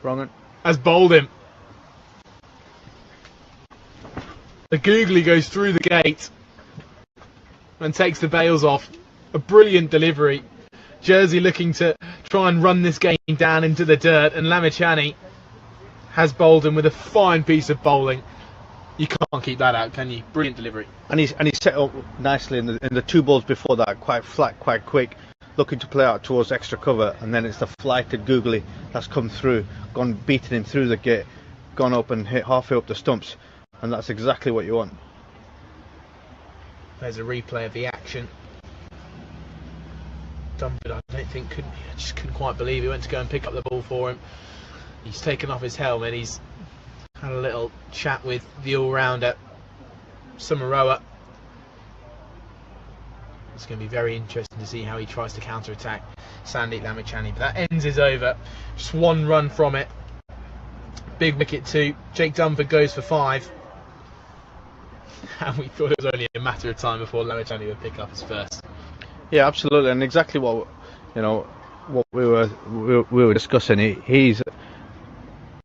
Wrong one. Has bowled him. The googly goes through the gate and takes the bails off. A brilliant delivery. Jersey looking to try and run this game down into the dirt, and Lamichhane has bowled him with a fine piece of bowling. You can't keep that out, can you? Brilliant delivery. And he's set up nicely in the two balls before that, quite flat, quite quick, looking to play out towards extra cover, and then it's the flighted googly that's come through, gone beating him through the gate, gone up and hit halfway up the stumps, and that's exactly what you want. There's a replay of the action. Dunford, I just couldn't quite believe he went to go and pick up the ball for him. He's taken off his helmet. He's had a little chat with the all-rounder, Samaroa. It's going to be very interesting to see how he tries to counter-attack Sandeep Lamichhane. But that ends his over. Just one run from it. Big wicket too. Jake Dunford goes for 5. And we thought it was only a matter of time before Lamichhane would pick up his first. Yeah, absolutely, and exactly what we were discussing. He's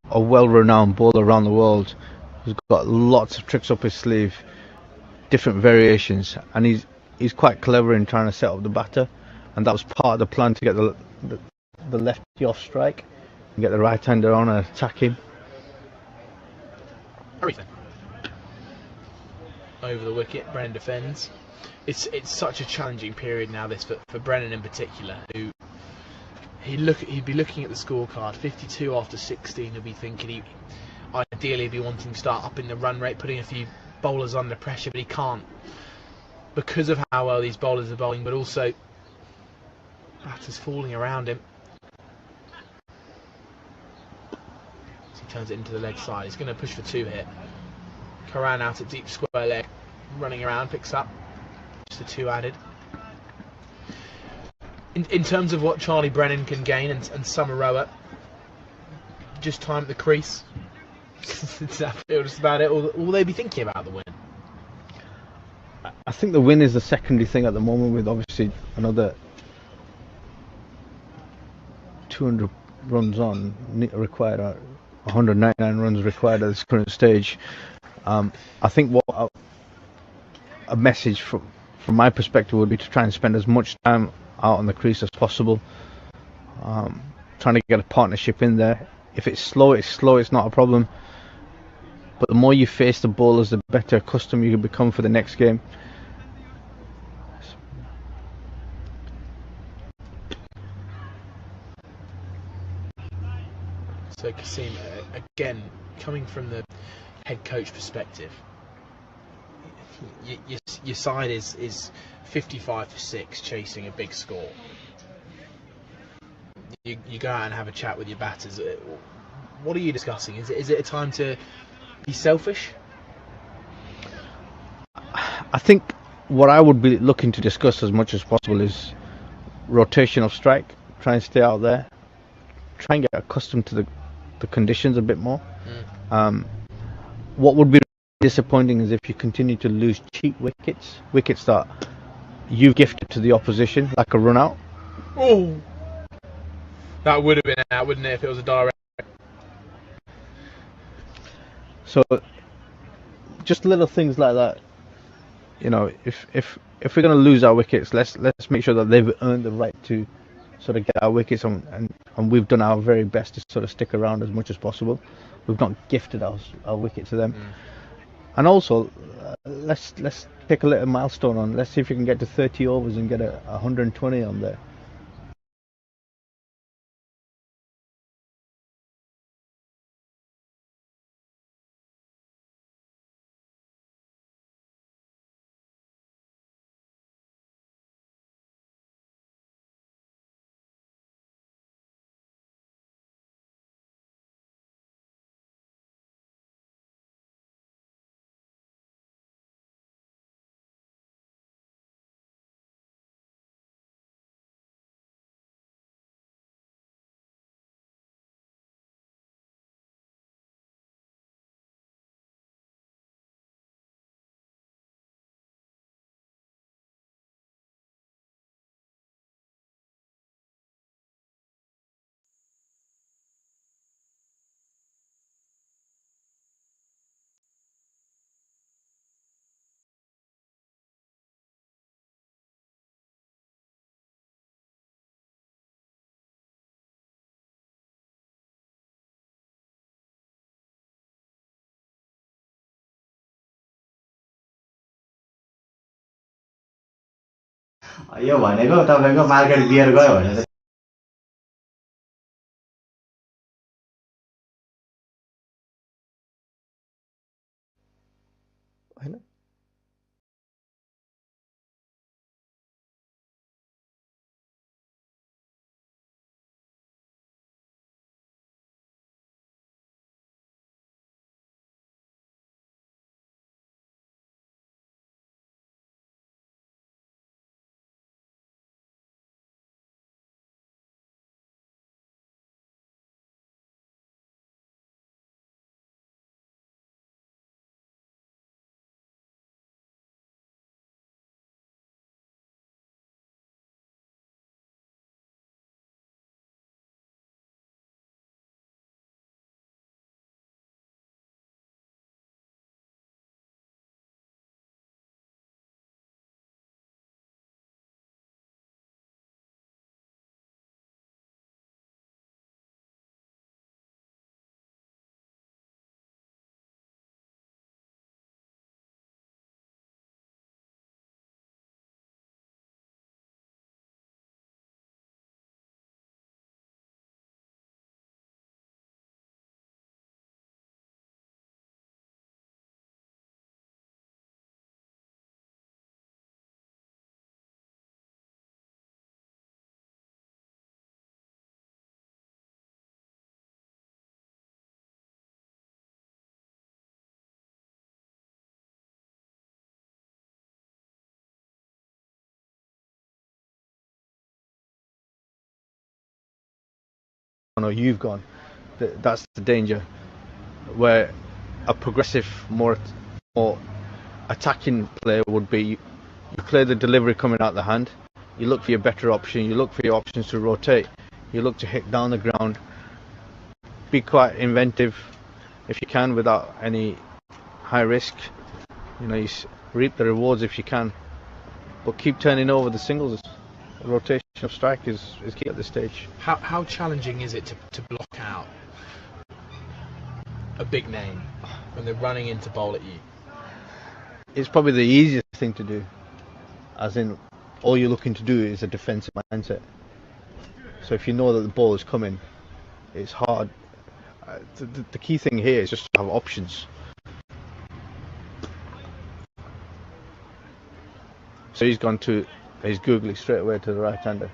a well-renowned bowler around the world. He's got lots of tricks up his sleeve, different variations, and he's quite clever in trying to set up the batter. And that was part of the plan, to get the lefty off strike and get the right-hander on and attack him. Everything. Over the wicket, Brennan defends. It's such a challenging period now, this for Brennan in particular, who he'd be looking at the scorecard, 52 after 16. He'll be thinking ideally he'd be wanting to start upping the run rate, putting a few bowlers under pressure, but he can't because of how well these bowlers are bowling, but also batters falling around him. So he turns it into the leg side. He's going to push for 2 here. Karan out at deep square leg, running around, picks up. Just the 2 added. In terms of what Charlie Brennan can gain and Samaroa, just time at the crease. Is that just about it? Or will they be thinking about the win? I think the win is the secondary thing at the moment, with obviously another 200 runs on required, 199 runs required at this current stage. I think what a message from my perspective would be to try and spend as much time out on the crease as possible, trying to get a partnership in there. If it's slow, it's not a problem, but the more you face the bowlers, the better accustomed you can become for the next game. So Kasim, again, coming from the head coach perspective, your side is 55 for 6, chasing a big score. You go out and have a chat with your batters. What are you discussing? Is it a time to be selfish? I think what I would be looking to discuss as much as possible is rotation of strike. Try and stay out there. Try and get accustomed to the conditions a bit more. What would be disappointing is if you continue to lose cheap wickets that you've gifted to the opposition, like a run out. Oh, that would have been out, wouldn't it, if it was a direct? So just little things like that. If we're going to lose our wickets, let's make sure that they've earned the right to sort of get our wickets on, and we've done our very best to sort of stick around as much as possible. We've not gifted our wicket to them. And also, let's take a little milestone on. Let's see if we can get to 30 overs and get 120 on there. यो भनेको तपाईँको market beer गयो भने चाहिँ होइन or you've gone. That's the danger, where a progressive, more attacking player would be you play the delivery coming out the hand, you look for your better option, you look for your options to rotate, you look to hit down the ground, be quite inventive if you can without any high risk. You know, you reap the rewards if you can, but keep turning over the singles. Rotation of strike is key at this stage. How challenging is it to block out a big name when they're running in to bowl at you? It's probably the easiest thing to do, as in all you're looking to do is a defensive mindset. So if you know that the ball is coming, it's hard. The key thing here is just to have options. So he's googly straight away to the right-hander.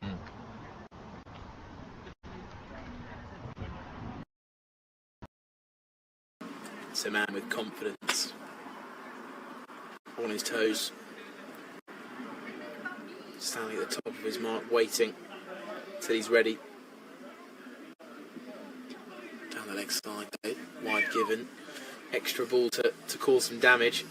It's a man with confidence, on his toes, standing at the top of his mark, waiting till he's ready. Down the leg side, though, wide given, extra ball to cause some damage.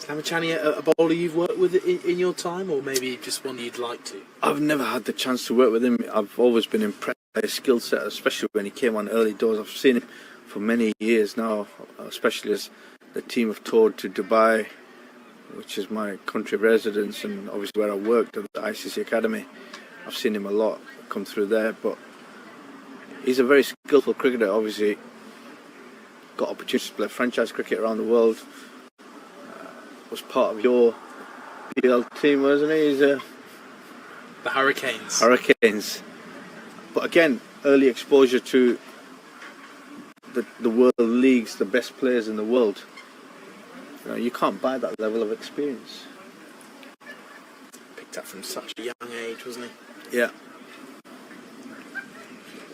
Lamachani, a bowler you've worked with in your time, or maybe just one you'd like to? I've never had the chance to work with him. I've always been impressed by his skill set, especially when he came on early doors. I've seen him for many years now, especially as the team have toured to Dubai, which is my country of residence, and obviously where I worked at the ICC Academy. I've seen him a lot come through there, but he's a very skillful cricketer. Obviously got opportunities to play franchise cricket around the world. Was part of your PL team, wasn't he? He's The Hurricanes. Hurricanes. But again, early exposure to the world leagues, the best players in the world. You know, you can't buy that level of experience. Picked up from such a young age, wasn't he? Yeah.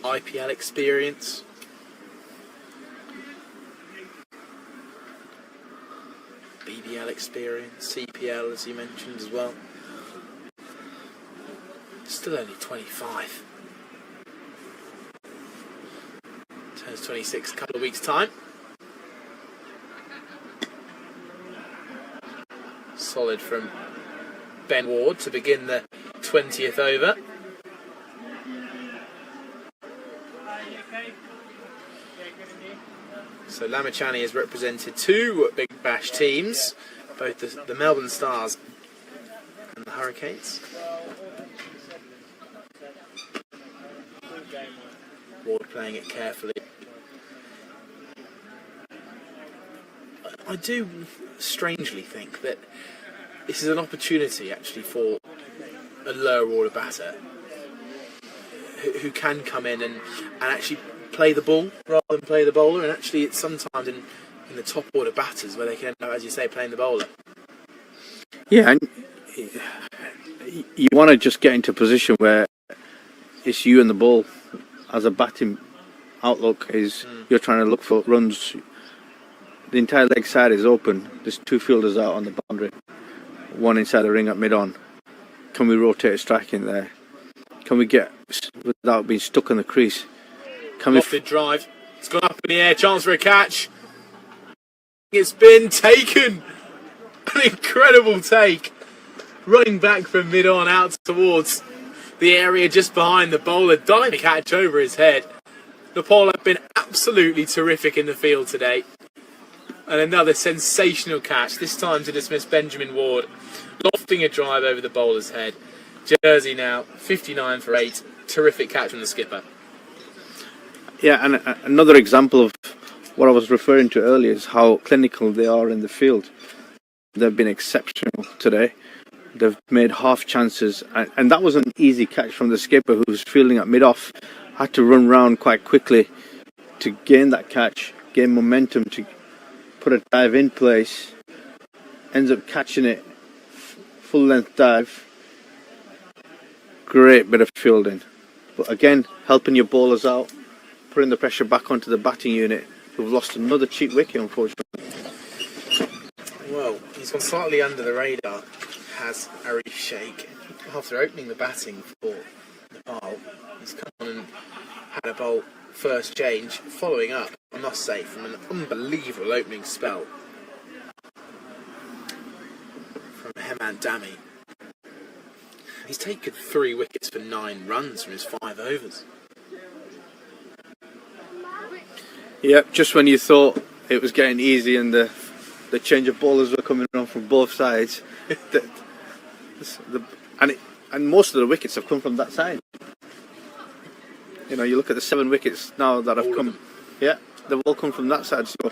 IPL experience. BBL experience, CPL as you mentioned as well. Still only 25. Turns 26 a couple of weeks' time. Solid from Ben Ward to begin the 20th over. So Lamachani has represented two Big Bash teams, both the Melbourne Stars and the Hurricanes. Ward playing it carefully. I do strangely think that this is an opportunity actually for a lower order batter who can come in and actually play the ball rather than play the bowler. And actually, it's sometimes in the top order batters where they can end up, as you say, playing the bowler. Yeah, and you want to just get into a position where it's you and the ball. As a batting outlook, is you're trying to look for runs. The entire leg side is open. There's two fielders out on the boundary, one inside the ring at mid-on. Can we rotate a strike in there? Can we get, without being stuck on the crease? Can we Lofted drive. It's gone up in the air. Chance for a catch. It's been taken. An incredible take. Running back from mid-on out towards the area just behind the bowler. Diving catch over his head. Nepal have been absolutely terrific in the field today. And another sensational catch, this time to dismiss Benjamin Ward, lofting a drive over the bowler's head. Jersey now 59 for 8. Terrific catch from the skipper. Yeah, and another example of what I was referring to earlier is how clinical they are in the field. They've been exceptional today. They've made half chances, and that was an easy catch from the skipper, who was fielding at mid-off. Had to run round quite quickly to gain that catch, gain momentum to put a dive in place. Ends up catching it, full length dive. Great bit of fielding, but again, helping your bowlers out, putting the pressure back onto the batting unit, who've lost another cheap wicket, unfortunately. Well, he's gone slightly under the radar, has Arif Sheikh. After opening the batting for Nepal, he's come on and had a bowl first change, following up, I must say, from an unbelievable opening spell from Hemant Dami. He's taken 3 wickets for 9 runs from his 5 overs. Yep, just when you thought it was getting easy and the change of bowlers were coming on from both sides, and most of the wickets have come from that side. You know, you look at the 7 wickets now that have come. Yeah, they've all come from that side. So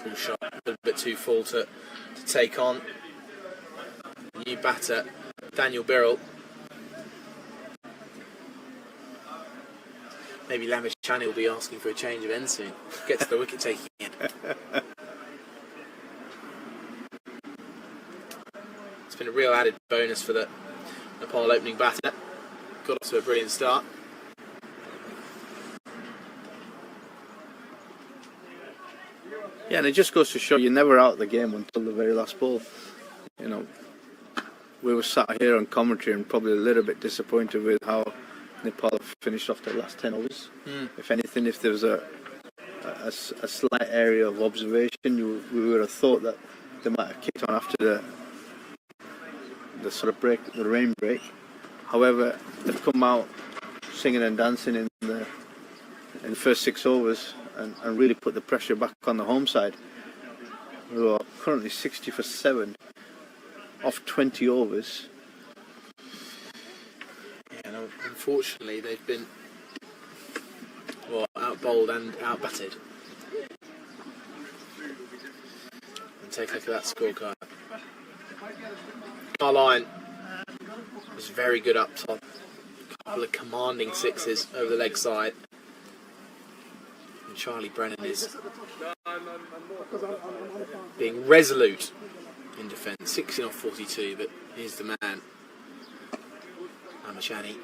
Pull shot, a little bit too full to take on. New batter, Daniel Birrell. Maybe Lamish Chani will be asking for a change of end soon. Gets the wicket taking in. It's been a real added bonus for the Nepal opening batter. Got off to a brilliant start. yeah, and it just goes to show you're never out of the game until the very last ball. You know, we were sat here on commentary and probably a little bit disappointed with how Nepal have finished off their last 10 overs. If anything, if there was a slight area of observation, we would have thought that they might have kicked on after the sort of break, the rain break. However, they've come out singing and dancing in the first 6 overs and really put the pressure back on the home side, who are currently 60 for 7 off 20 overs. Yeah, no, unfortunately, they've been out-bowled and out-batted. And take a look at that scorecard. Carline was very good up top. A couple of commanding 6s over the leg side. And Charlie Brennan is being resolute in defence. 16 off 42, but here's the man. Amachani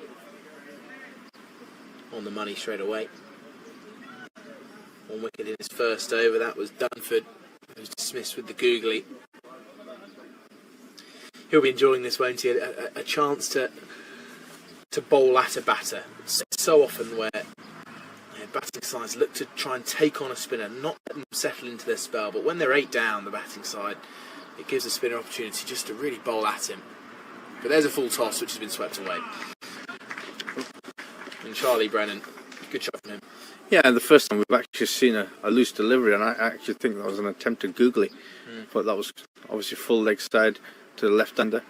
on the money straight away. 1 wicket in his first over. That was Dunford, who was dismissed with the googly. He'll be enjoying this, won't he? A chance to bowl at a batter. So often where batting sides look to try and take on a spinner, not let them settle into their spell, but when they're 8 down, the batting side, it gives the spinner opportunity just to really bowl at him. But there's a full toss which has been swept away. And Charlie Brennan, good shot from him. Yeah, and the first time we've actually seen a loose delivery, and I actually think that was an attempted googly, but that was obviously full leg side to the left-hander.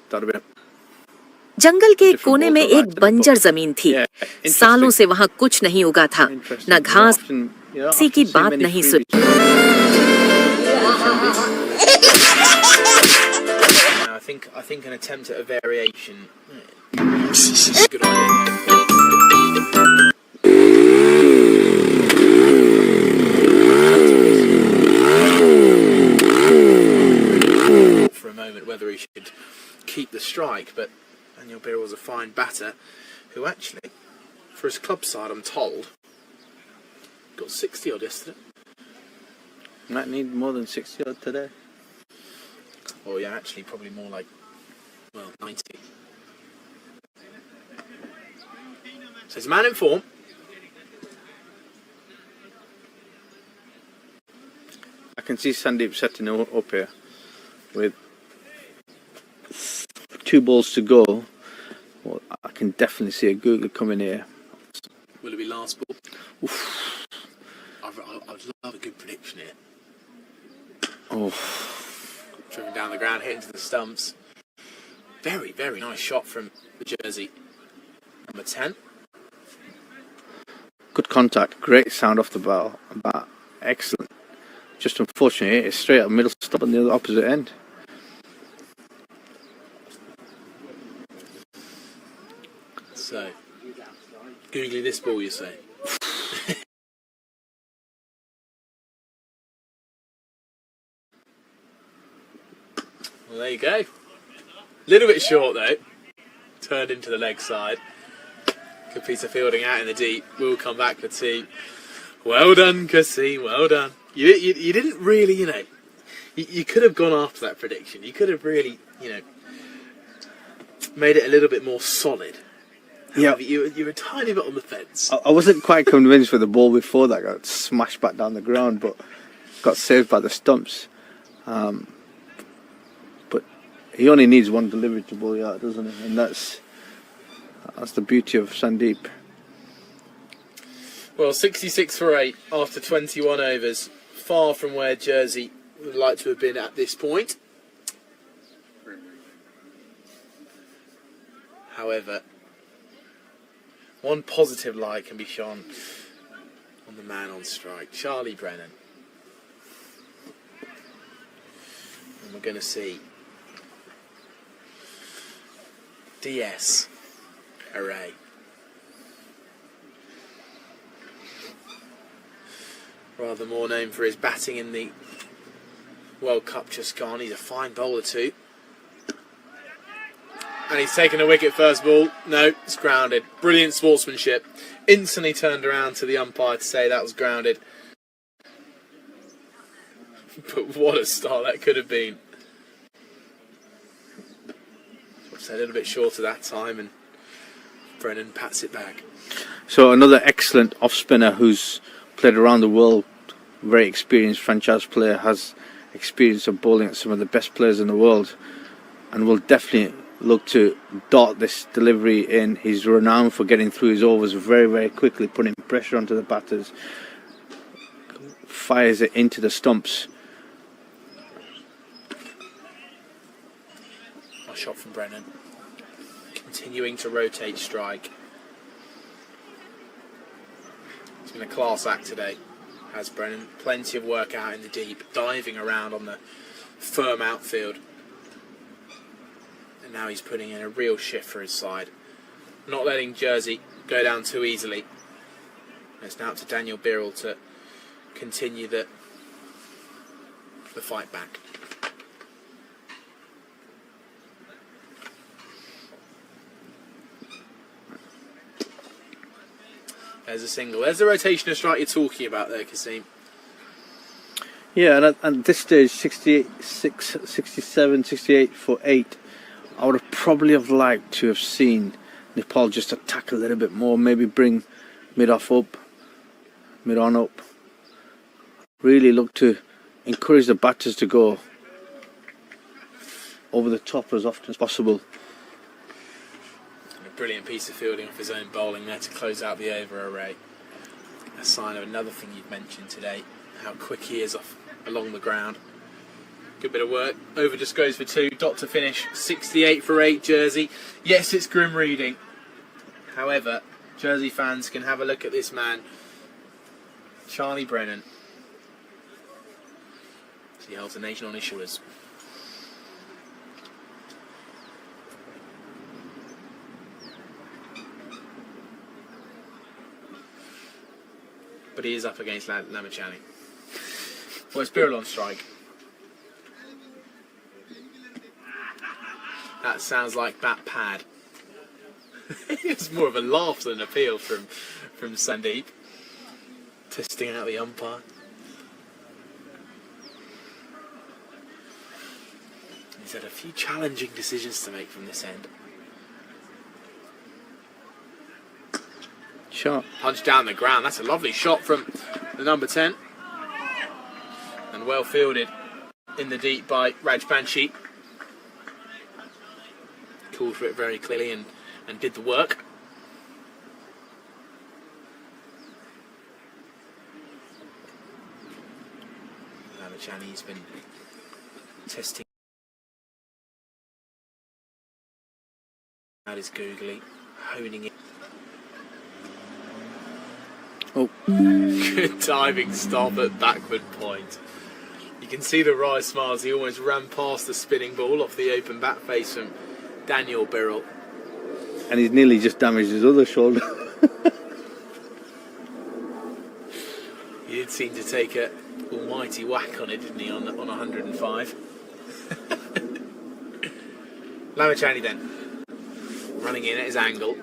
That would have been जंगल के एक कोने में एक बंजर जमीन थी। सालों से वहां कुछ नहीं उगा था, न घास, किसी की बात नहीं सुनी। I think an attempt at a variation. Good idea. For a moment, whether he should keep the strike, but Daniel Birrell was a fine batter, who actually, for his club side, I'm told, got 60 odd yesterday. Might need more than 60 odd today. Or yeah, actually probably more like, well, 90. So he's a man in form. I can see Sandeep setting up here with 2 balls to go. Well, I can definitely see a Google coming here. Will it be last ball? Oof. I'd love a good prediction here. Oh. Driven down the ground, hitting to the stumps. Very, very nice shot from the jersey. Number 10. Good contact, great sound off the bat. Excellent. Just unfortunately, it's straight up middle stop on the other opposite end. So, googly this ball, you say? Well, there you go. Little bit short though. Turned into the leg side. Good piece of fielding out in the deep. Will come back for 2. Well done, Kasim. Well done. You didn't really, you could have gone after that prediction. You could have really, made it a little bit more solid. Yeah, you were a tiny bit on the fence. I wasn't quite convinced with the ball before that got smashed back down the ground, but got saved by the stumps. But he only needs one delivery to bowl out, doesn't he? And that's the beauty of Sandeep. Well, 66 for 8 after 21 overs. Far from where Jersey would like to have been at this point. However, one positive light can be shone on the man on strike, Charlie Brennan. And we're going to see DS Array. Rather more known for his batting in the World Cup just gone. He's a fine bowler too. And he's taken a wicket first ball. No, it's grounded. Brilliant sportsmanship. Instantly turned around to the umpire to say that was grounded. But what a start that could have been. So a little bit short of that time, and Brennan pats it back. So another excellent off-spinner who's played around the world, very experienced franchise player, has experience of bowling at some of the best players in the world, and will definitely look to dot this delivery in. He's renowned for getting through his overs very, very quickly, putting pressure onto the batters, fires it into the stumps. A shot from Brennan, continuing to rotate strike. It's been a class act today, has Brennan. Plenty of work out in the deep, diving around on the firm outfield. And now he's putting in a real shift for his side. Not letting Jersey go down too easily. It's now up to Daniel Birrell to continue the fight back. There's a single. There's the rotational strike you're talking about there, Kasim. Yeah, and at this stage, 66, 67, 68 for 8, I would have probably have liked to have seen Nepal just attack a little bit more, maybe bring mid-off up, mid-on up. Really look to encourage the batters to go over the top as often as possible. A brilliant piece of fielding off his own bowling there to close out the over array. A sign of another thing you've mentioned today, how quick he is along the ground. Good bit of work. Over just goes for 2. Dot to finish. 68 for 8, Jersey. Yes, it's grim reading. However, Jersey fans can have a look at this man, Charlie Brennan. He holds the nation on his shoulders. But he is up against Lamachani. Well, it's Birrell on strike. That sounds like bat pad. It's more of a laugh than an appeal from Sandeep. Testing out the umpire. He's had a few challenging decisions to make from this end. Shot. Punch down the ground. That's a lovely shot from the number 10. And well fielded in the deep by Raj Banshi. Called for it very clearly and did the work. Lamachani's been testing out his googly, honing it. Oh. Good diving stop at backward point. You can see the wry smiles. He almost ran past the spinning ball off the open bat face from Daniel Birrell. And he's nearly just damaged his other shoulder. He did seem to take a almighty whack on it, didn't he, on 105. Lamachani then, running in at his angle.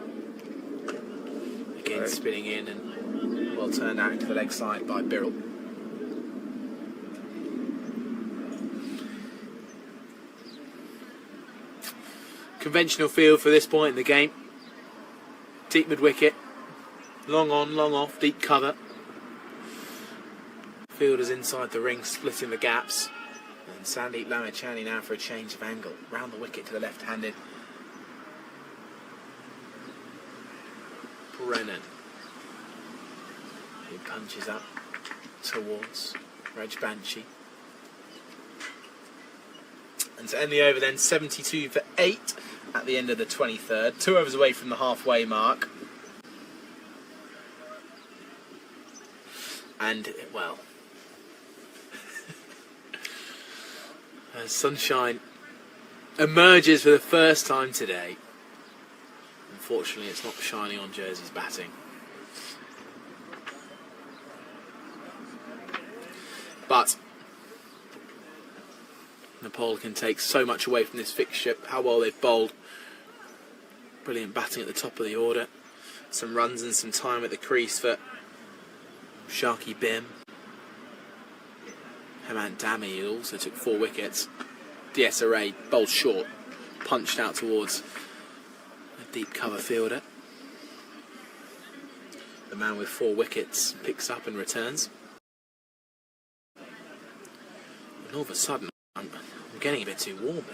Again right. Spinning in and well turned out into the leg side by Birrell. Conventional field for this point in the game. Deep mid wicket. Long on, long off, deep cover. Fielders inside the ring, splitting the gaps. And Sandeep Lamachani now for a change of angle. Round the wicket to the left-handed Brennan. He punches up towards Raj Banshi. And to end the over then, 72 for 8 at the end of the 23rd. 2 overs away from the halfway mark. And, well, as sunshine emerges for the first time today. Unfortunately, it's not shining on Jersey's batting. But Nepal can take so much away from this fixture. How well they've bowled. Brilliant batting at the top of the order. Some runs and some time at the crease for Sharky Bim. Hemant Dami, who also took 4 wickets. DSRA bowled short, punched out towards a deep cover fielder. The man with 4 wickets picks up and returns. And all of a sudden, I'm getting a bit too warm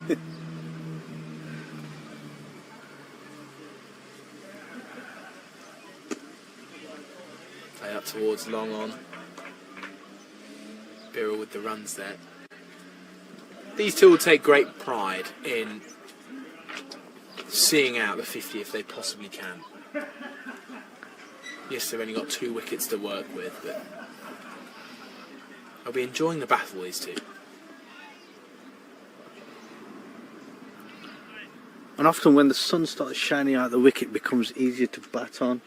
here. Play up towards long on. Birrell with the runs there. These two will take great pride in seeing out the 50 if they possibly can. Yes, they've only got 2 wickets to work with, but I'll be enjoying the battle, these two. And often when the sun starts shining out the wicket, it becomes easier to bat on.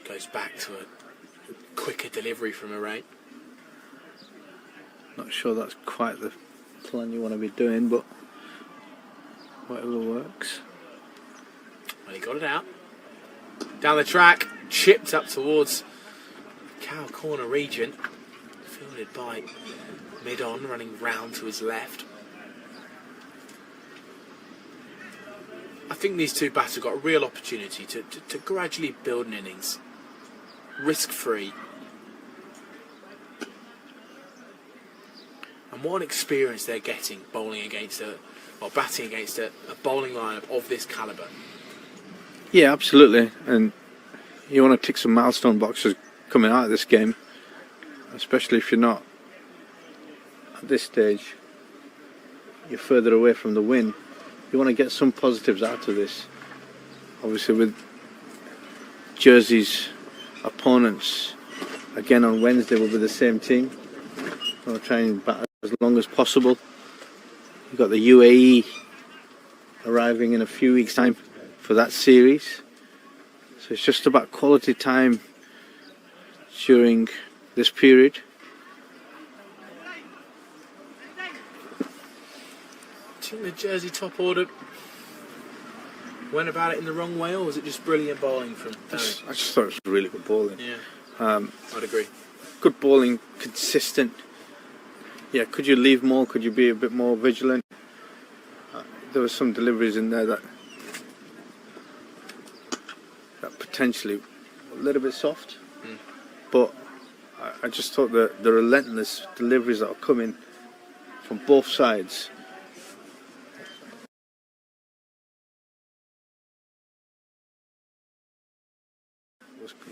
Goes back to a quicker delivery from Array. Not sure that's quite the plan you want to be doing, but whatever works. Well, he got it out. Down the track, chipped up towards Cow Corner region. Fielded by mid-on, running round to his left. I think these two batters have got a real opportunity to gradually build an innings. Risk-free. And what an experience they're getting bowling against batting against a bowling lineup of this calibre. Yeah, absolutely. And you want to tick some milestone boxes coming out of this game, especially if you're not at this stage. You're further away from the win. You want to get some positives out of this. Obviously, with Jersey's opponents again on Wednesday will be the same team. We'll try and bat as long as possible. You've got the UAE arriving in a few weeks' time for that series. So it's just about quality time during this period. Do you think the Jersey top order went about it in the wrong way, or was it just brilliant bowling from Danny? I just thought it was really good bowling. Yeah, I'd agree. Good bowling, consistent. Yeah, could you leave more? Could you be a bit more vigilant? There were some deliveries in there that potentially a little bit soft, but I just thought that the relentless deliveries that are coming from both sides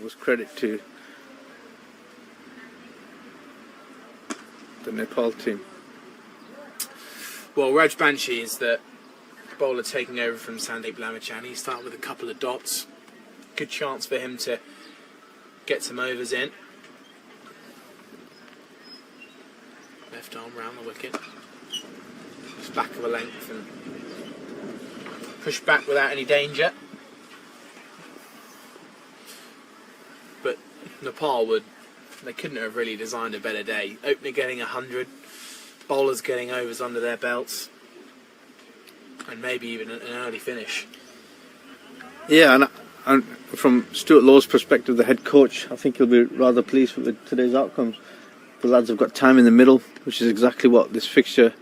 was credit to the Nepal team. Well, Raj Banshi is the bowler taking over from Sandeep Lamachani. He's starting with a couple of dots. Good chance for him to get some overs in. Left arm round the wicket. Just back of a length and push back without any danger. But Nepal they couldn't have really designed a better day. Opener getting 100, bowlers getting overs under their belts, and maybe even an early finish. Yeah, and from Stuart Law's perspective, the head coach, I think he'll be rather pleased with today's outcomes. The lads have got time in the middle, which is exactly what this fixture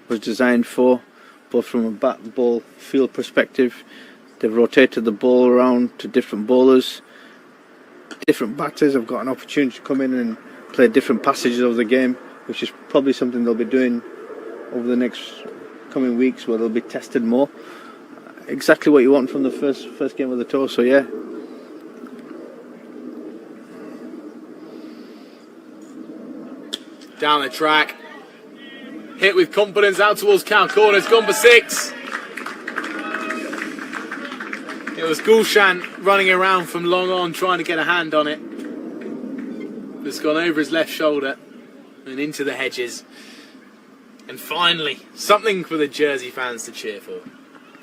was designed for, both from a bat and ball field perspective. They've rotated the ball around to different bowlers. Different batters have got an opportunity to come in and play different passages of the game, which is probably something they'll be doing over the next coming weeks, where they'll be tested more. Exactly what you want from the first game of the tour, so yeah. Down the track, hit with confidence out towards cow corner. It's gone for 6. It was Gulshan running around from long on trying to get a hand on it. It's gone over his left shoulder and into the hedges. And finally, something for the Jersey fans to cheer for.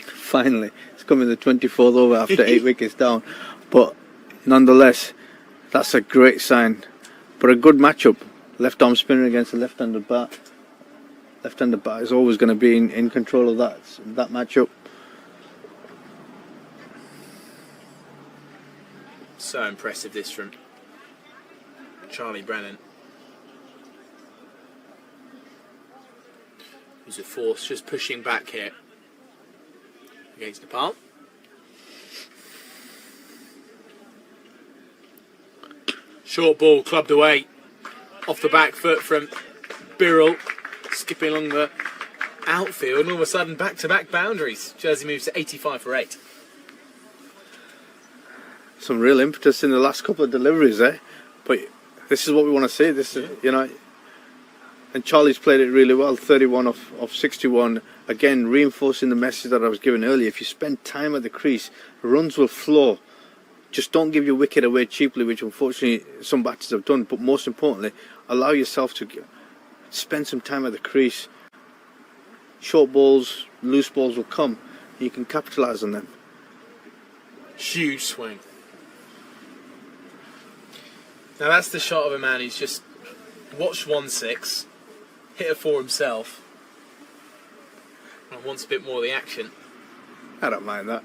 Finally, it's coming the 24th over after 8 wickets down. But nonetheless, that's a great sign. But a good matchup. Left arm spinner against a left-handed bat. Left-handed bat is always going to be in control of that matchup. So impressive this from Charlie Brennan, who's a force just pushing back here against Nepal. Short ball clubbed away off the back foot from Birrell, skipping along the outfield, and all of a sudden back-to-back boundaries. Jersey moves to 85 for 8. Some real impetus in the last couple of deliveries there, but this is what we want to see. This is, and Charlie's played it really well. 31 of 61, again reinforcing the message that I was given earlier. If you spend time at the crease, runs will flow. Just don't give your wicket away cheaply, which unfortunately some batters have done. But most importantly, allow yourself to spend some time at the crease. Short balls, loose balls will come. You can capitalise on them. Huge swing. Now that's the shot of a man who's just watched 1-6, hit a 4 himself, and wants a bit more of the action. I don't mind that.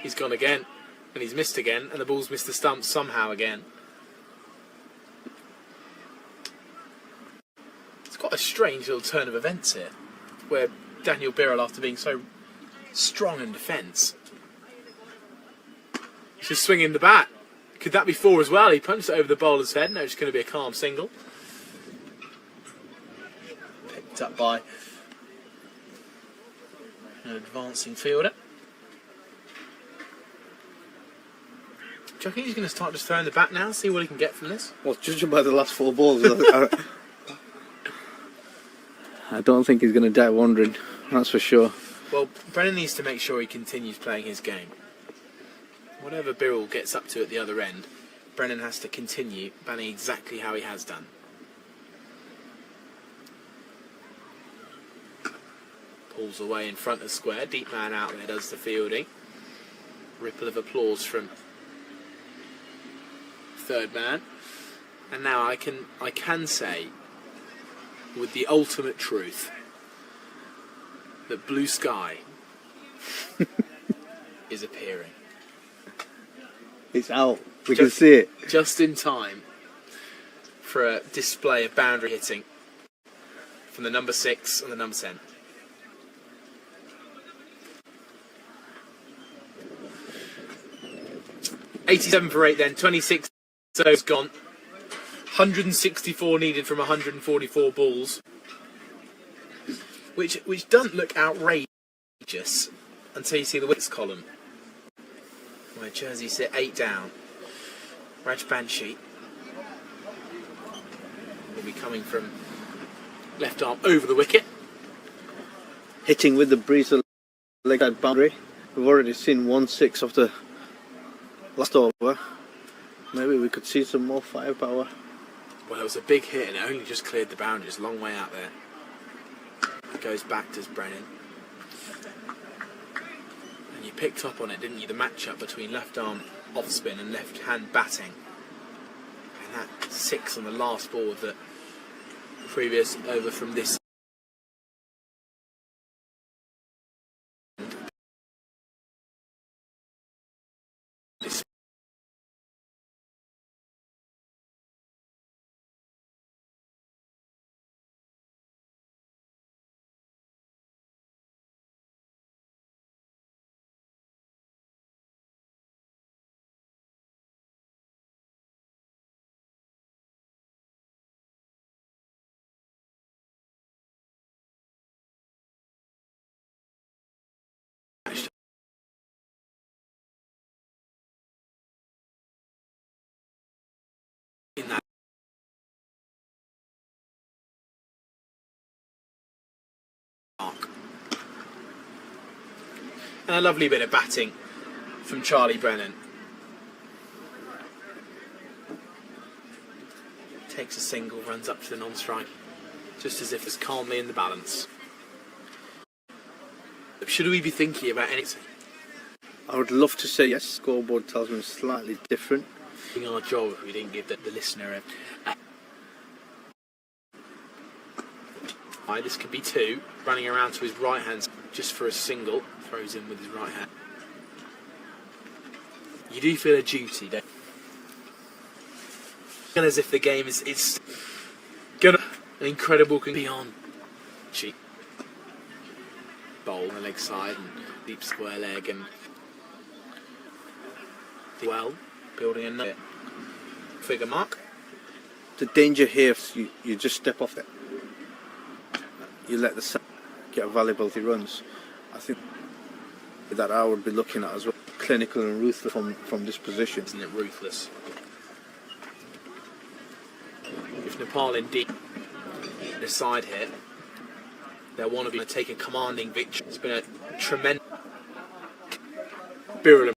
He's gone again, and he's missed again, and the ball's missed the stump somehow again. It's quite a strange little turn of events here, where Daniel Birrell, after being so strong in defence, is just swinging the bat. Could that be 4 as well? He punched it over the bowler's head. No, it's going to be a calm single. Picked up by an advancing fielder. Do you think he's going to start just throwing the bat now, see what he can get from this? Well, judging by the last 4 balls, I don't think he's going to die wandering, that's for sure. Well, Brennan needs to make sure he continues playing his game. Whatever Birrell gets up to at the other end, Brennan has to continue batting exactly how he has done. Pulls away in front of square, deep man out there does the fielding. Ripple of applause from third man. And now I can say with the ultimate truth that blue sky is appearing. It's out. We can see it. Just in time for a display of boundary hitting from the number 6 and the number 10. '87 for 8 then, 26 overs gone. 164 needed from 144 balls. Which doesn't look outrageous until you see the wickets column, where Jersey sit 8 down. Raj Banshee will be coming from left arm over the wicket. Hitting with the breeze of the leg side boundary. We've already seen 1/6 of the last over. Maybe we could see some more firepower. Well, it was a big hit and it only just cleared the boundary. It's a long way out there. It goes back to Brennan. And you picked up on it, didn't you? The matchup between left arm off spin and left hand batting. And that 6 on the last ball of the previous over from this. In that mark. And a lovely bit of batting from Charlie Brennan. Takes a single, runs up to the non-strike, just as if it's calmly in the balance. Should we be thinking about anything? I would love to say yes. Scoreboard tells me slightly different. Doing our job if we didn't give the listener a this could be 2. Running around to his right hand just for a single. Throws in with his right hand. You do feel a duty, don't you? And as if the game is gonna an incredible beyond cheap bowl on the leg side and deep square leg and well building another figure mark. The danger here is you just step off it. You let the side get a valuable runs. I think that I would be looking at as well. Clinical and ruthless from this position. Isn't it ruthless? If Nepal indeed decide here, they'll want to take a commanding victory. It's been a tremendous Birrell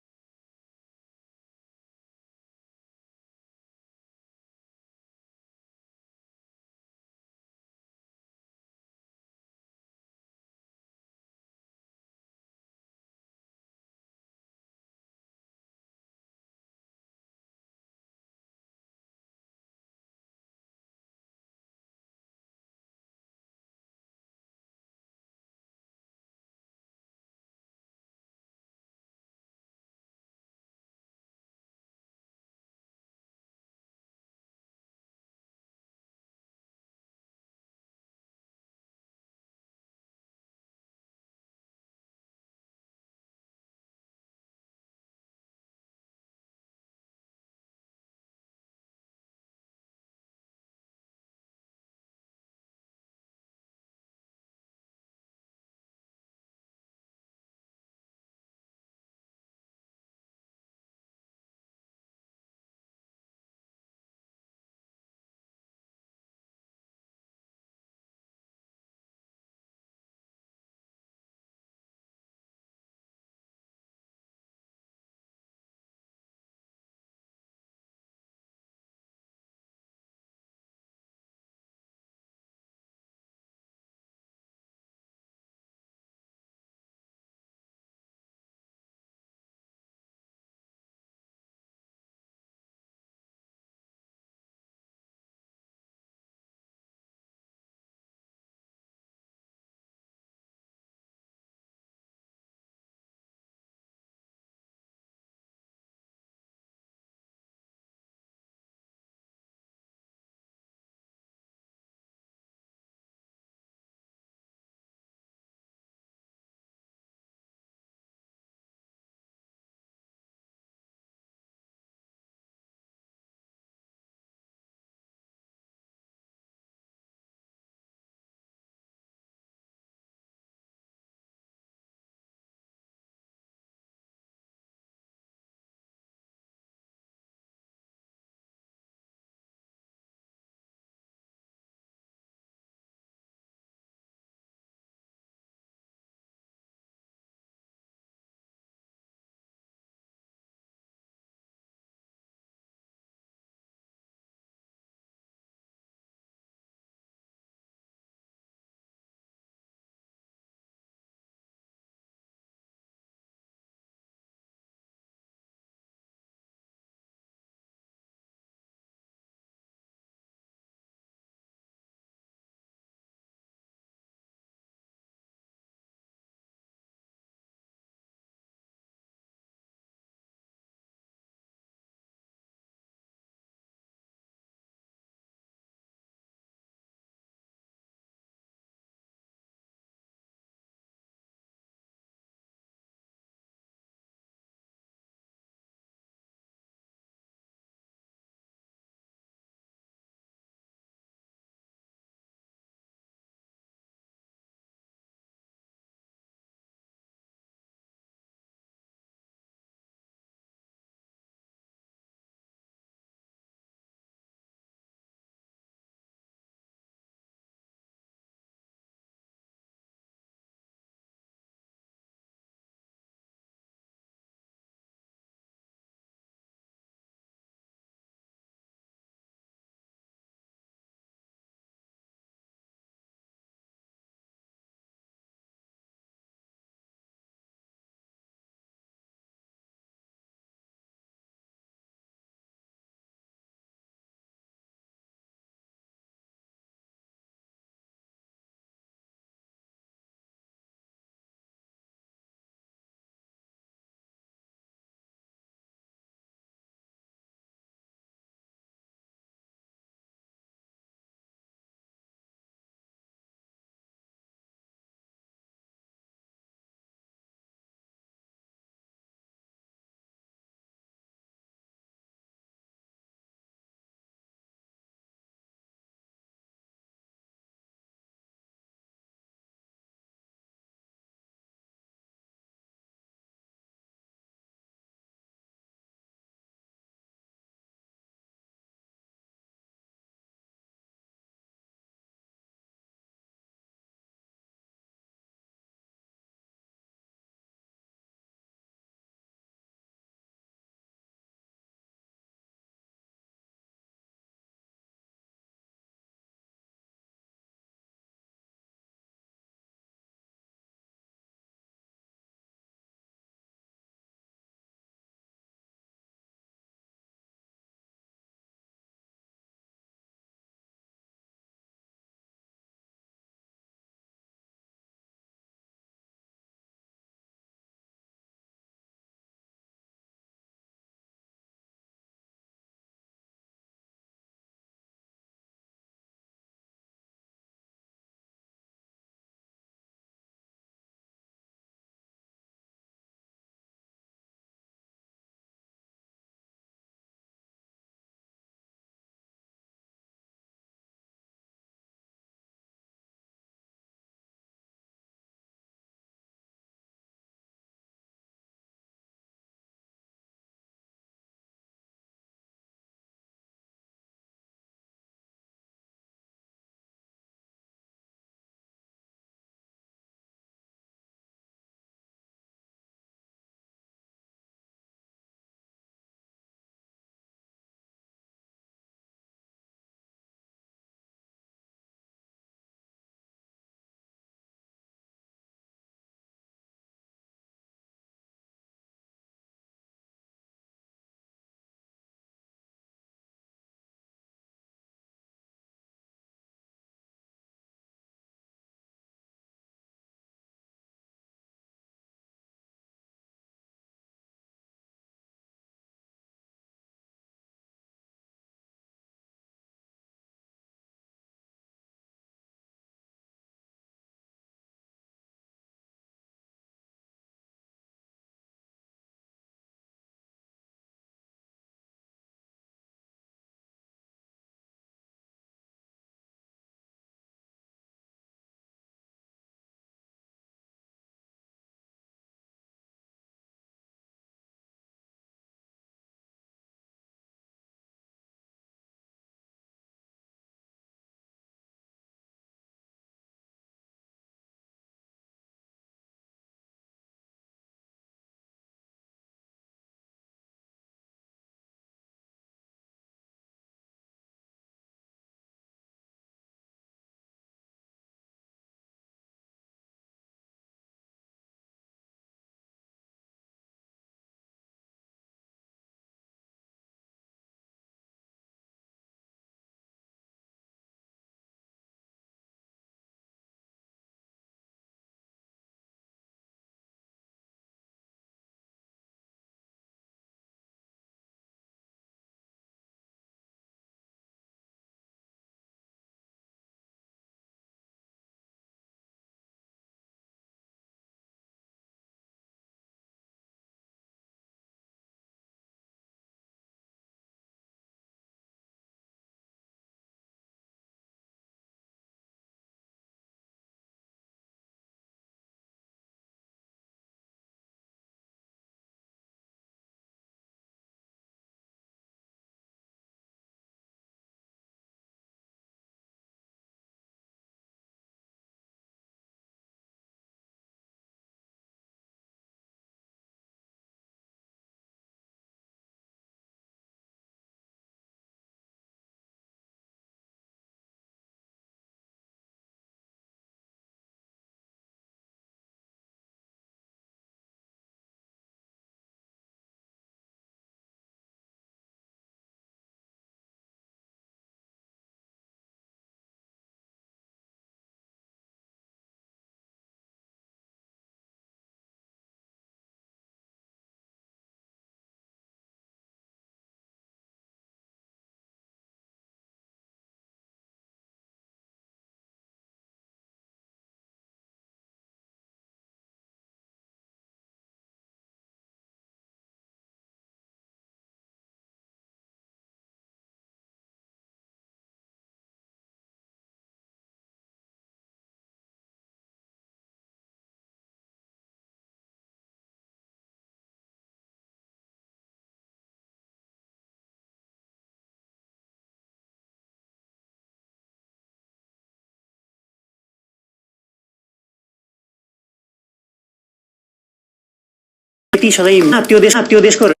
व्यक्तिसँगै त्यो देशको